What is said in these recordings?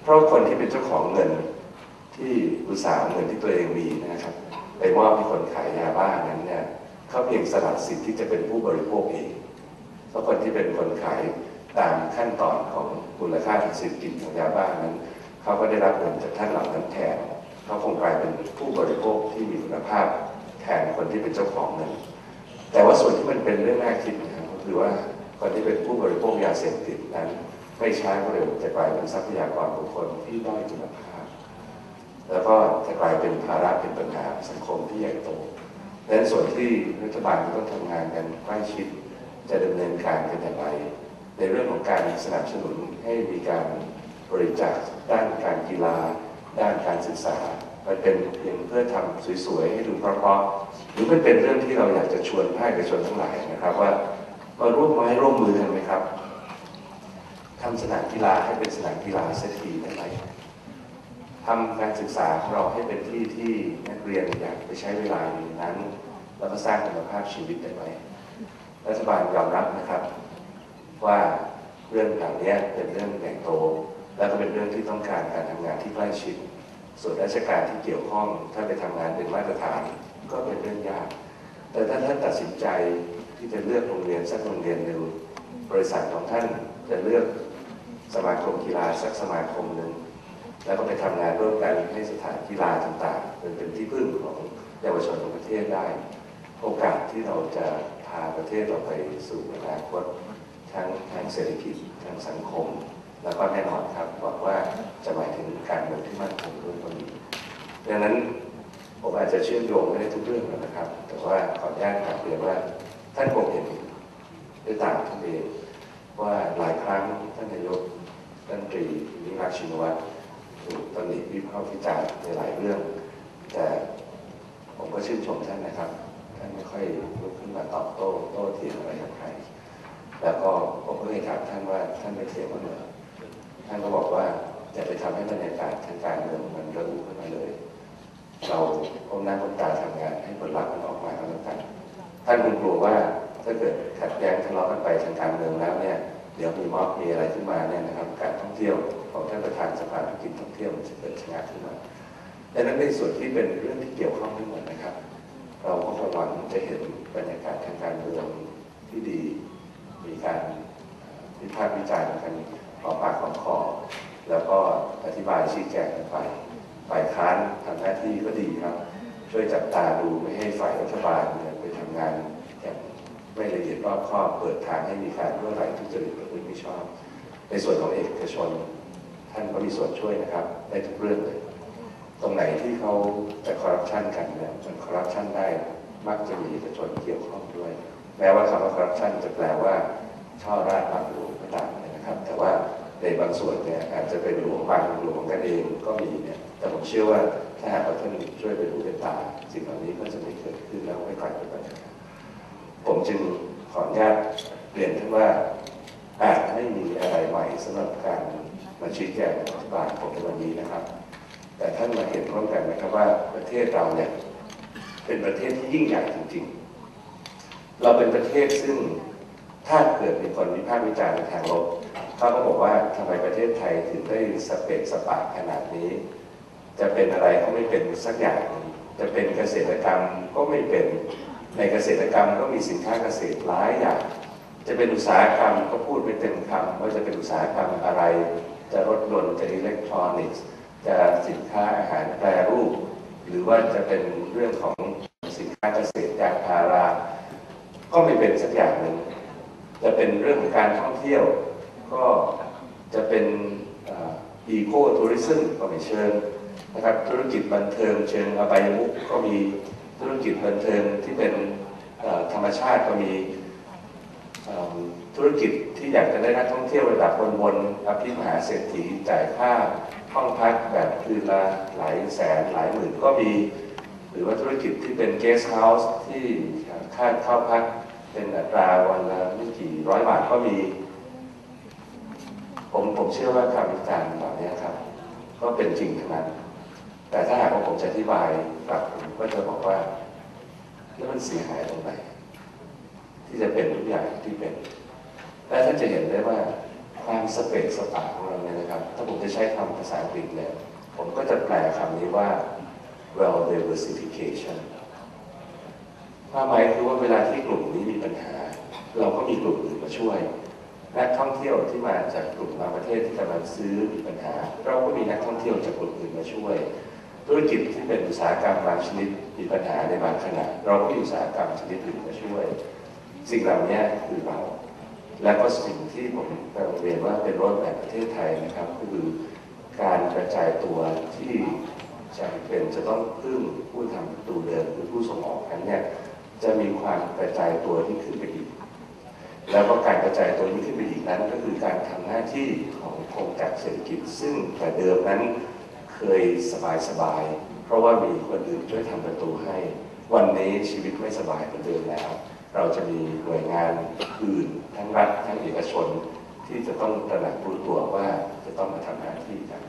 เพราะคนที่เป็นเจ้าของเงินที่อุตสาหเงินที่ตัวเองมีนะครับไปมอบให้คนขายยาบ้านั้นเนี่ยเขาเพียงสละสิทธิ์ที่จะเป็นผู้บริโภคเองเพราะคนที่เป็นคนขายตามขั้นตอนของมูลค่าทางเศรษฐกิจของยาบ้านั้นเขาก็ได้รับเงินจากท่านเหล่านั้นแทนเขาคงกลายเป็นผู้บริโภคที่มีคุณภาพแทนคนที่เป็นเจ้าของเงินแต่ว่าส่วนที่มันเป็นเรื่องน่าคิดนะครับก็คือว่าคนที่เป็นผู้บริโภคยาเสพติดนั้นไม่ช้าก็เร็วจะกลายเป็นทรัพยากรบุคคลที่ด้อยคุณภาพแล้วก็จะกลายเป็นภาระเป็นปัญหาสังคมที่ใหญ่โตดังนั้นส่วนที่รัฐบาลต้องทำงานกันใกล้ชิดจะดำเนินการกันอย่างไรในเรื่องของการสนับสนุนให้มีการบริจาคด้านการกีฬาด้านการศึกษามันเป็นเพียงเพื่อทำสวยๆให้ดูเพราะๆหรือมันเป็นเรื่องที่เราอยากจะชวนภาคเอกชนทั้งหลายนะครับว่ามาร่วมไม้ร่วมมือกันไหมครับทำสนามกีฬาให้เป็นสนามกีฬาเสียทีได้ไหมทำการศึกษาของเราให้เป็นที่ที่นักเรียนอยากไปใช้เวลาอยู่นั้นแล้วก็สร้างคุณภาพชีวิตได้ไหมรัฐบาลยอมรับนะครับว่าเรื่องเหล่านี้เป็นเรื่องใหญ่โตและก็เป็นเรื่องที่ต้องการการทำงานที่ใกล้ชิดส่วนราชการที่เกี่ยวข้องถ้าไปทำงานเป็นมาตรฐานก็เป็นเรื่องยากแต่ถ้าท่านตัดสินใจที่จะเลือกโรงเรียนสักโรงเรียนหนึ่งบริษัทของท่านจะเลือกสมาคมกีฬาสักสมาคมหนึ่งแล้วก็ไปทำงานร่วมกันให้สถานกีฬาต่างๆเป็นที่พึ่งของเยาวชนของประเทศได้โอกาสที่เราจะพาประเทศเราไปสู่อนาคตทั้งเศรษฐกิจทั้งสังคมแล้วก็แน่นอนครับบอกว่าจะหมายถึงการเมืองที่มั่นคงด้วยตรงนี้ดังนั้นผมอาจจะเชื่อมโยงไม่ได้ทุกเรื่องนะครับแต่ว่าขออนุญาตถามเรียนว่าท่านคงเห็นด้วยตาท่านเองว่าหลายครั้งท่านนายกรัฐมนตรีนิรักษ์ชินวัตรถูกตำหนิวิพากษ์วิจารณ์ในหลายเรื่องแต่ผมก็ชื่นชมท่านนะครับท่านไม่ค่อยลุกขึ้นมาตอบโต้เถียงอะไรกับใครแล้วก็ผมก็เคยถามท่านว่าท่านไม่เถียงกันเหรอท่านก็บอกว่าอย่าไปทำให้บรรยากาศทางการเมืองมันระอุขึ้นมาเลยเราก้มหน้าก้มตาทำงานให้ผลลัพธ์มันออกมาแล้วกันท่านคงกลัวว่าถ้าเกิดขัดแย้งทะเลาะกันไปทางการเมืองแล้วเนี่ยเดี๋ยวมีม็อบมีอะไรขึ้นมาเนี่ยนะครับการท่องเที่ยวของท่านประธานสภาธุรกิจท่องเที่ยวมันจะเกิดชะงักขึ้นมาดังนั้นในส่วนที่เป็นเรื่องที่เกี่ยวข้องทั้งหมดนะครับเราก็คงหวังจะเห็นบรรยากาศทางการเมืองที่ดีมีการวิพากษ์วิจารณ์กันหอมปากหอมคอแล้วก็อธิบายชี้แจงกันไปฝ่ายค้านทำหน้าที่ก็ดีครับช่วยจับตาดูไม่ให้ฝ่ายรัฐบาลไปทำงานอย่างไม่ละเอียดรอบคอบเปิดทางให้มีการรั่วไหลทุจริตประพฤติมิชอบในส่วนของเอกชนท่านก็มีส่วนช่วยนะครับได้ทุกเรื่องเลยตรงไหนที่เขาจะคอร์รัปชันกันเนี่ยมันคอร์รัปชันได้มักจะมีเอกชนเกี่ยวข้องด้วยแม้ว่าคำว่าคอร์รัปชันจะแปลว่าช่อราชบังหลวงก็ตามนะครับแต่ว่าในบางส่วนเนี่ยอาจจะเป็นหลวงบางหลวงกันเองก็มีเนี่ยแต่ผมเชื่อว่าถ้าหากว่าท่านช่วยเป็นหูเป็นตาสิ่งเหล่านี้ก็จะไม่เกิดขึ้นแล้วไม่กลายเป็นปัญหาผมจึงขออนุญาตเรียนท่านว่าอาจไม่มีอะไรใหม่สำหรับการมาชี้แจงรัฐบาลผมในวันนี้นะครับแต่ท่านมาเห็นพร้อมกันนะครับว่าประเทศเราเนี่ยเป็นประเทศที่ยิ่งใหญ่จริงๆเราเป็นประเทศซึ่งถ้าเกิดมีคนวิพากษ์วิจารณ์ในทางลบเขาก็บอกว่าทำไมประเทศไทยถึงได้สเปกสปะขนาดนี้จะเป็นอะไรก็ไม่เป็นสักอย่างจะเป็นเกษตรกรรมก็ไม่เป็นในเกษตรกรรมก็มีสินค้าเกษตรหลายอย่างจะเป็นอุตสาหกรรมก็พูดไม่เต็มคำว่าจะเป็นอุตสาหกรรมอะไรจะรถยนต์จะอิเล็กทรอนิกส์จะสินค้าอาหารแปรรูปหรือว่าจะเป็นเรื่องของสินค้าเกษตรยางพาราก็ไม่เป็นสักอย่างหนึ่งจะเป็นเรื่องของการท่องเที่ยวก็จะเป็นอีโคทัวริซึมก็ไม่เชิงนะครับธุรกิจบันเทิงเชิงอบายมุขก็มีธุรกิจบันเทิงที่เป็นธรรมชาติก็มีธุรกิจที่อยากจะได้นักท่องเที่ยวระดับบนอภิมหาเศรษฐีจ่ายค่าห้องพักแบบคืนละหลายแสนหลายหมื่นก็มีหรือว่าธุรกิจที่เป็นเกสต์เฮาส์ที่ค่าเข้าพักเป็นอัตราวันละไม่กี่ร้อยบาทก็มีผมเชื่อว่าคำวิจารณ์เหล่านี้ครับก็เป็นจริงทั้งนั้นแต่ถ้าหากว่าผมจะอธิบายกลับผมก็จะบอกว่าแล้วมันเสียหายตรงไหนที่จะเป็นทุกอย่างที่เป็นและท่านจะเห็นได้ว่าค ความสเปกสปาของเราเนี่ยนะครับถ้าผมจะใช้คำภาษาอังกฤษเนี่ยผมก็จะแปลคำนี้ว่า well diversification ความหมายคือว่าเวลาที่กลุ่มนี้มีปัญหาเราก็มีกลุ่มอื่นมาช่วยนักท่องเที่ยวที่มาจากกลุ่มบางประเทศที่กำลังซื้อมีปัญหาเราก็มีนักท่องเที่ยวจากกลุ่มอื่นมาช่วยธุรกิจที่เป็นอุตสาหกรรมบางชนิดมีปัญหาในบางขณะเราก็มีอุตสาหกรรมชนิดอื่นมาช่วยสิ่งเหล่านี้คือเราและก็สิ่งที่ผมเรียนว่าเป็นรถแบบประเทศไทยนะครับก็คือการกระจายตัวที่จำเป็นจะต้องพึ่งผู้ทำประตูเดิมหรือผู้ส่งออกนั้นเนี่ยจะมีความกระจายตัวที่ขึ้นไปอีกแล้วก็การกระจายตัวนี้ขึ้นไปอีกนั้นก็คือการทำหน้าที่ของโครงการเศรษฐกิจซึ่งแต่เดิมนั้นเคยสบายเพราะว่ามีคนอื่นช่วยทำประตูให้วันนี้ชีวิตไม่สบายเหมือนเดิมแล้วเราจะมีหน่วยงานอื่นทั้งรัฐทั้งเอกชนที่จะต้องตระหนักรู้ตัวว่าจะต้องมาทำหน้าที่กัน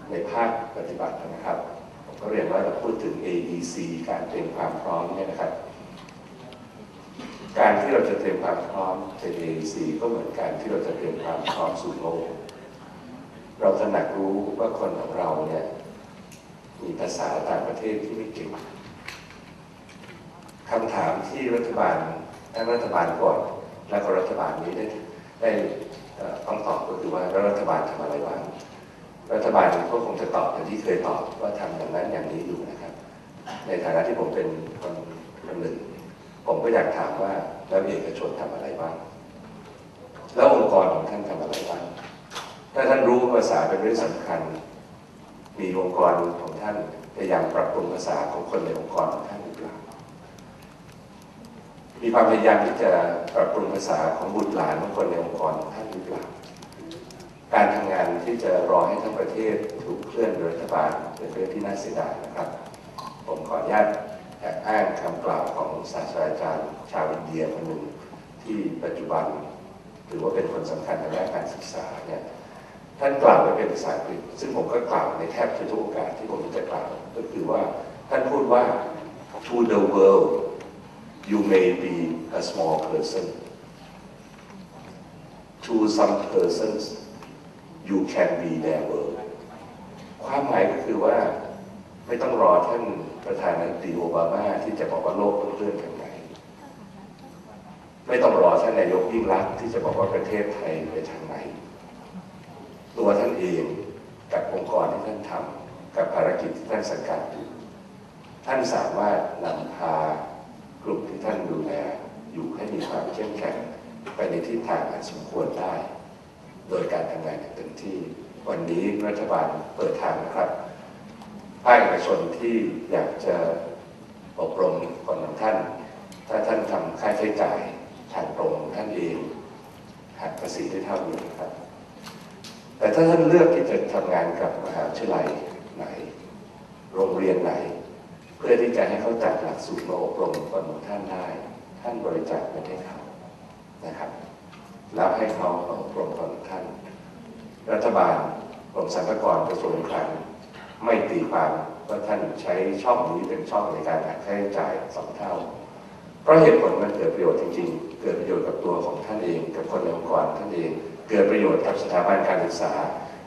ในภาคปฏิบัตินะครับผมก็เรียนว่าเราพูดถึง AEC การเตรียมความพร้อมเนี่ยนะครับการที่เราจะเตรียมความพร้อมเป็น AEC ก็เหมือนกันที่เราจะเตรียมความพร้อมสู่โลกเราตระหนักรู้ว่าคนของเราเนี่ยมีภาษาต่างประเทศที่ไม่เก่งคำถามที่รัฐบาลทั้งรัฐบาลก่อนและก็รัฐบาลนี้ได้ต้องตอบก็คือว่ารัฐบาลทำอะไรบ้างรัฐบาลก็คงจะตอบอย่างที่เคยตอบว่าทำอย่างนั้นอย่างนี้อยู่นะครับในฐานะที่ผมเป็นคนหนึ่งผมก็อยากถามว่าแล้วเอกชนทำอะไรบ้างแล้วองค์กรของท่านทำอะไรบ้างถ้าท่านรู้ภาษาเป็นเรื่องสำคัญมีองค์กรของท่านพยายามปรับปรุงภาษาของคนในองค์กรของท่านหรือเปล่ามีความพยายามที่จะปรับปรุงภาษาของบุตรหลานของคนในองค์กรของท่านหรือเปล่าการทำงานที่จะรอให้ทั้งประเทศถูกเคลื่อนโดยรัฐบาลเป็นเรื่องที่น่าเสียดายนะครับผมขออนุญาตแอบอ้างคำกล่าวของศาสตราจารย์ชาวอินเดียคนหนึ่งที่ปัจจุบันถือว่าเป็นคนสำคัญในด้านการศึกษาเนี่ยท่านกล่าวไว้เป็นภาษาอังกฤษซึ่งผมก็กล่าวในแทบทุกโอกาสที่ผมจะกล่าวก็คือว่าท่านพูดว่า to the world you may be a small person to some persons you can be their world ความหมายก็คือว่าไม่ต้องรอท่านประธานาธิบดีโอบามาที่จะบอกว่าโลกต้องเคลื่อนทางไหนไม่ต้องรอท่านนายกยิ่งรักษณ์ที่จะบอกว่าประเทศไทยไปทางไหนตัวท่านเองกับองค์กรที่ท่านทำกับภารกิจที่ท่านสังกัดอยู่ท่านสามารถนำพากลุ่มที่ท่านดูแลอยู่ให้มีความเข้มแข็งไปในทิศทางอันสมควรได้โดยการทำงานอย่างเต็มที่วันนี้รัฐบาลเปิดทางนะครับภาคเอกชนที่อยากจะอบรมคนของท่านถ้าท่านทำค่าใช้จ่ายทางตรงท่านเองหักภาษีได้เท่านี้ครับแต่ถ้าท่านเลือกที่จะทำงานกับมหาวิทยาลัยไหนโรงเรียนไหนเพื่อที่จะให้เขาจัดหลักสูตรมาอบรมคนของท่านได้ท่านบริจาคเงินให้เขานะครับแล้วให้เขาอบรมคนของท่านรัฐบาลกรมสรรพากรกระทรวงคลังไม่ตีความว่าท่านใช้ช่องนี้เป็นช่องในการหักค่าใช้จ่าย2 เท่าเพราะเหตุผลมันเกิดประโยชน์จริงๆเกิดประโยชน์กับตัวของท่านเองกับคนในองค์กรท่านเองเกิดประโยชน์กับสถาบันการศึกษา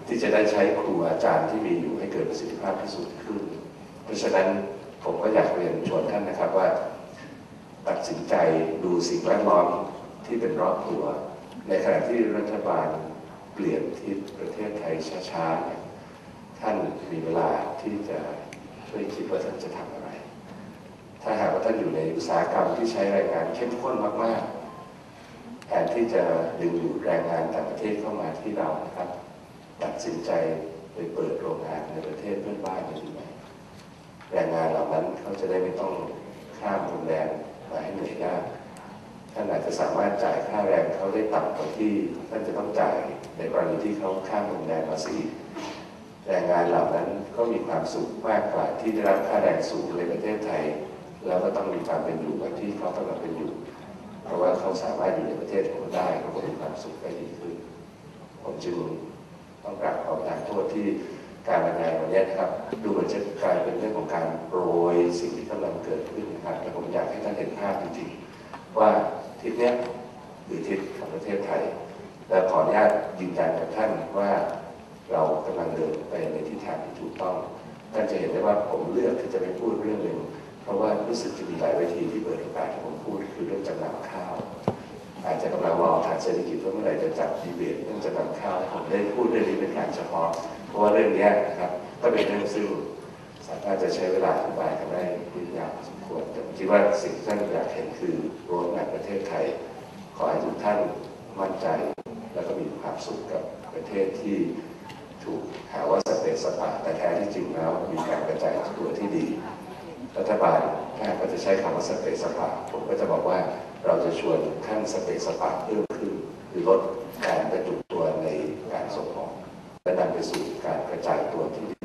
ที่จะได้ใช้ครูอาจารย์ที่มีอยู่ให้เกิดประสิทธิภาพที่สูงขึ้นเพราะฉะนั้นผมก็อยากเรียนชวนท่านนะครับว่าตัดสินใจดูสิ่งแวดล้อมที่เป็นรอบตัวในขณะที่รัฐบาลเปลี่ยนทิศประเทศไทยช้าๆท่านมีเวลาที่จะช่วยคิดว่าท่านจะทำอะไรถ้าหากว่าท่านอยู่ในอุตสาหกรรมที่ใช้แรงงานเข้มข้นมากๆแทนที่จะดึงดูดแรงงานต่างประเทศเข้ามาที่เรานะครับตัดสินใจไปเปิดโรงงานในประเทศเพื่อนบ้านดีไหมแรงงานเหล่านั้นเขาจะได้ไม่ต้องข้ามพรมแดนมาให้เหนื่อยยากท่านอาจจะสามารถจ่ายค่าแรงเขาได้ต่ำกว่าที่ท่านจะต้องจ่ายในกรณีที่เขาข้ามพรมแดนมาสีแรงงานเหล่านั้นก็มีความสุขมากกว่าที่ได้รับค่าแรงสูงในประเทศไทยแล้วก็ต้องมีความเป็นอยู่แบบที่เขาต้องเป็นอยู่เพราะว่าเขาสามารถอยู่ในประเทศของเขาได้เขาก็มีความสุขได้ดีขึ้นผมจึงต้องกราบขอประทานโทษที่การบรรยายวันนี้นะครับดูเหมือนจะกลายเป็นเรื่องของการโปรยสิ่งที่กำลังเกิดขึ้นนะครับแต่ผมอยากให้ท่านเห็นภาพจริงๆว่าทิศนี้คือทิศของประเทศไทย และขออนุญาตยืนยันกับท่านว่าเรากำลังเดินไปในทิศทางที่ถูกต้องท่านจะเห็นได้ว่าผมเลือกที่จะไม่พูดเรื่องหนึ่งเพราะว่ารู้สึกจะมีหลายเวทีที่เปิดโอกาสให้ผมพูดคือเรื่องจำนำข้าวอาจจะกำลังรอทางเศรษฐกิจว่าเมื่อไหร่จะจัดดีเบตเรื่องจำนำข้าวผมได้พูดเรื่องนี้เป็นการเฉพาะเพราะว่าเรื่องนี้นะครับก็เป็นเรื่องซึ่งสามารถจะใช้เวลาอธิบายกันได้ยาวพอสมควรแต่ผมคิดว่าสิ่งที่ท่านอยากเห็นคือโรดแมพประเทศไทยขอให้ทุกท่านมั่นใจแล้วก็มีความสุขกับประเทศที่ถูกหาว่าสเปซสปะแต่แท้ที่จริงแล้วมีการกระจายตัวที่ดีรัฐบาลถ้าก็จะใช้คำว่าสเปซสปะผมก็จะบอกว่าเราจะชวนขั้นสเปซสปะเพิ่มขึ้นหรือลดการกระจุกตัวในการส่งออกและนำไปสู่การกระจายตัวที่ดี